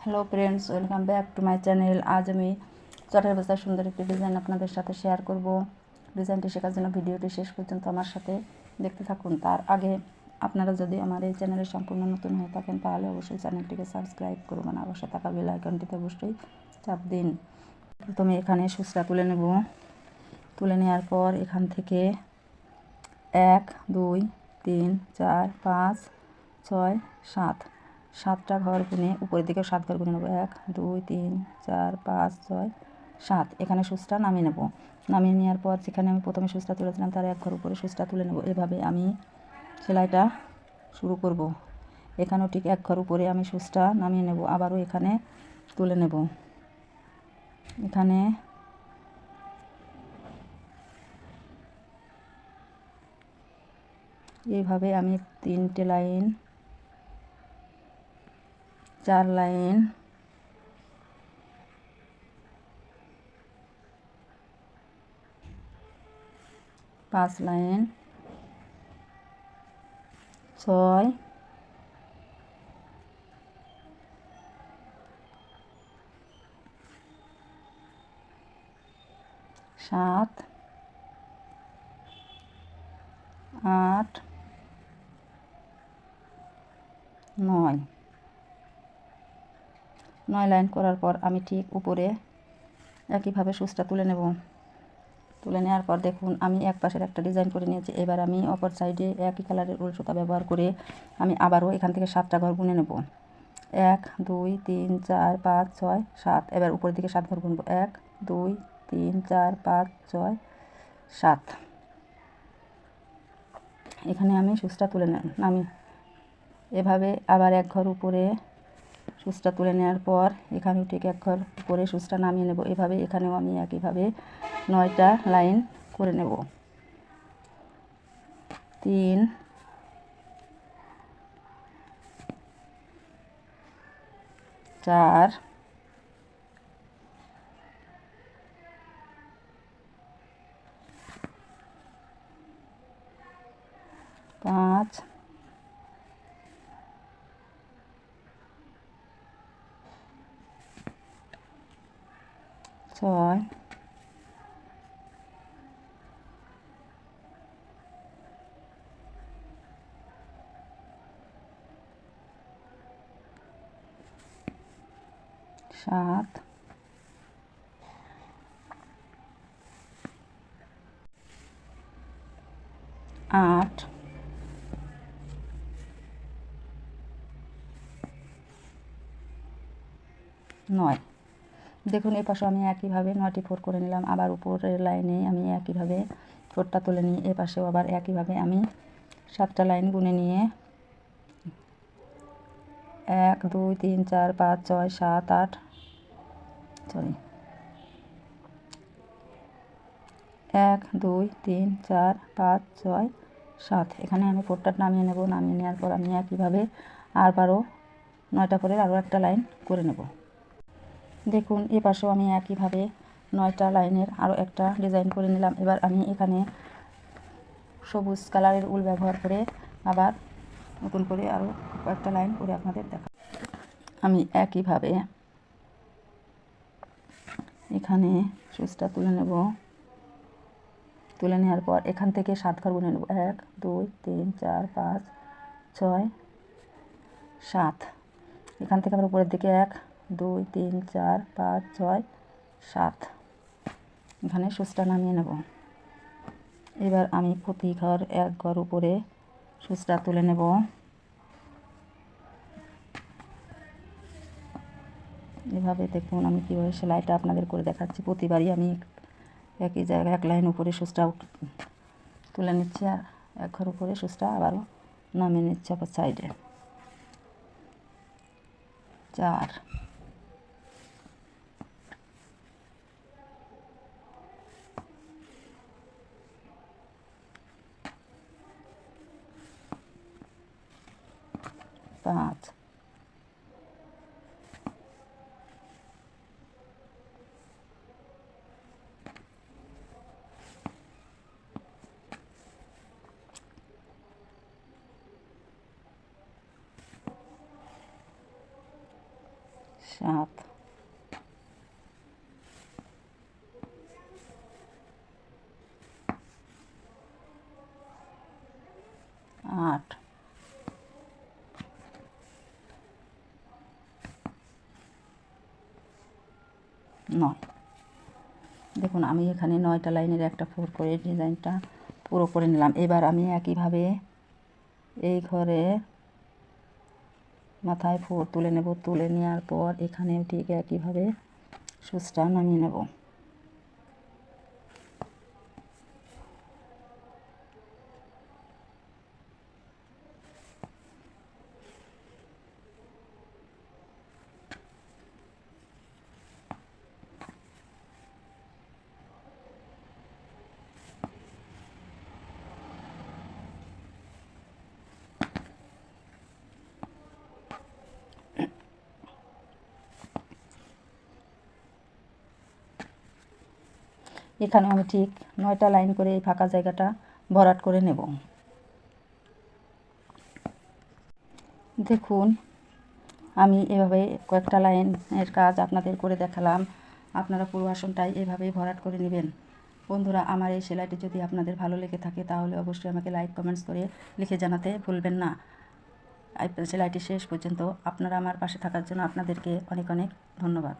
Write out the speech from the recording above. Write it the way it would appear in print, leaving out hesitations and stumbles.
Hello friends, welcome back to my channel. আজ আমি চটের বস্তায় সুন্দর একটি ডিজাইন আপনাদের সাথে শেয়ার করব। ডিজাইনটি শেখার জন্য ভিডিওটি শেষ পর্যন্ত আমার সাথে দেখতে থাকুন। তার আগে আপনারা যদি আমার এই চ্যানেলে সম্পূর্ণ নতুন হয়ে থাকেন তাহলে অবশ্যই চ্যানেলটিকে সাবস্ক্রাইব করবেন আর পাশে থাকা বেল আইকনটিতে অবশ্যই চাপ দিন। প্রথমে এখানে সুচটা তুলে নেব। তুলে নেওয়ার পর এখান থেকে 1 2 3 4 5 6 7 7টা ঘর গুনে উপরের দিকে 7 ঘর গুনে নেব। 1 2 3 4 5 6 7। এখানে সুচটা নামিয়ে নেব। নামিয়ে নেওয়ার পর যেখানে আমি প্রথমে সুচটা তুলেছিলাম তার 1 ঘর উপরে সুচটা তুলে নেব। এভাবে আমি সেলাইটা শুরু করব। এখানেও ঠিক 1 ঘর উপরে আমি সুচটা নামিয়ে নেব, আবারও এখানে তুলে নেব। এখানে এইভাবে আমি 3টে লাইন, 4 লাইন, 5 লাইন, 6, 7, 8, 9 লাইন করার পর আমি ঠিক উপরে একইভাবে সুচটা তুলে নেব। তুলে নেওয়ার পর দেখুন আমি এক পাশের একটা ডিজাইন করে নিয়েছি। এবার আমি অপর সাইডে একই কালারের উল সুতা ব্যবহার করে আমি আবারও এখান থেকে 7টা ঘর গুনে নেব। 1 2 3 4 5 6 7। এবার উপরের দিকে 7 ঘর গুনব। 1 2 3 4 5 6 7। এখানে আমি সুচটা তুলে নামি এভাবে আবার 1 ঘর উপরে সুচটা তুলে নেওয়ার পর এখানেও ঠিক 1 ঘর উপরে সুচটা নামিয়ে নেব। এভাবে এখানেও আমি একইভাবে 9টা লাইন করে নেব। 3 4 5 6 7 8 9। দেখুন এই পাশে আমি একইভাবে 9টি 4 করে নিলাম। আবার উপরের লাইনে আমি একইভাবে 4টা তুলে নিই। এ পাশেও আবার একইভাবে আমি 7টা লাইন গুনে নিয়ে 1 2 3 4 5 6 7 8 1 2 3 4 5 6 7। এখানে আমি 4টা নামিয়ে নেব। নামিয়ে নেওয়ার পর আমি একইভাবে আবারও 9টা করে আরও একটা লাইন করে নেব। দেখুন এ পাশেও আমি একইভাবে 9টা লাইনের আরও একটা ডিজাইন করে নিলাম। এবার আমি এখানে সবুজ কালারের উল ব্যবহার করে আবার নতুন করে আরও কয়েকটা লাইন করে আপনাদের দেখা। আমি একইভাবে এখানে সুচটা তুলে নেব। তুলে নেওয়ার পর এখান থেকে 7 ঘর গুনে নেব। 1 2 3 4 5 6 7। এখান থেকে আবার উপরের দিকে 1 2 3 4 5 6 7। এখানে সুচটা নামিয়ে নেব। এবার আমি প্রতি ঘর 1 ঘর উপরে সুচটা তুলে নেব। এভাবে দেখুন আমি কীভাবে সেলাইটা আপনাদের করে দেখাচ্ছি। প্রতিবারই আমি একই জায়গায় 1 লাইন উপরে সুচটা তুলে নিচ্ছি আর 1 ঘর উপরে সুচটা আবারও নামিয়ে নিচ্ছি অপর সাইডে। 4 5 7। 7, 8, 9। দেখুন আমি এখানে 9টা লাইনের একটা 4 করে ডিজাইনটা পুরো করে নিলাম। এবার আমি একইভাবে এই ঘরে মাথায় 4 তুলে নেব। তুলে নেওয়ার পর এখানেও ঠিক একইভাবে সুচটা নামিয়ে নেব। এখানে আমি ঠিক 9টা লাইন করে এই ফাঁকা জায়গাটা ভরাট করে নেব। দেখুন আমি এভাবে কয়েকটা লাইনের কাজ আপনাদের করে দেখালাম। আপনারা পুরো আসনটাই এভাবেই ভরাট করে নেবেন। বন্ধুরা, আমার এই সেলাইটি যদি আপনাদের ভালো লেগে থাকে তাহলে অবশ্যই আমাকে লাইক কমেন্টস করে লিখে জানাতে ভুলবেন না। সেলাইটি শেষ পর্যন্ত আপনারা আমার পাশে থাকার জন্য আপনাদেরকে অনেক অনেক ধন্যবাদ।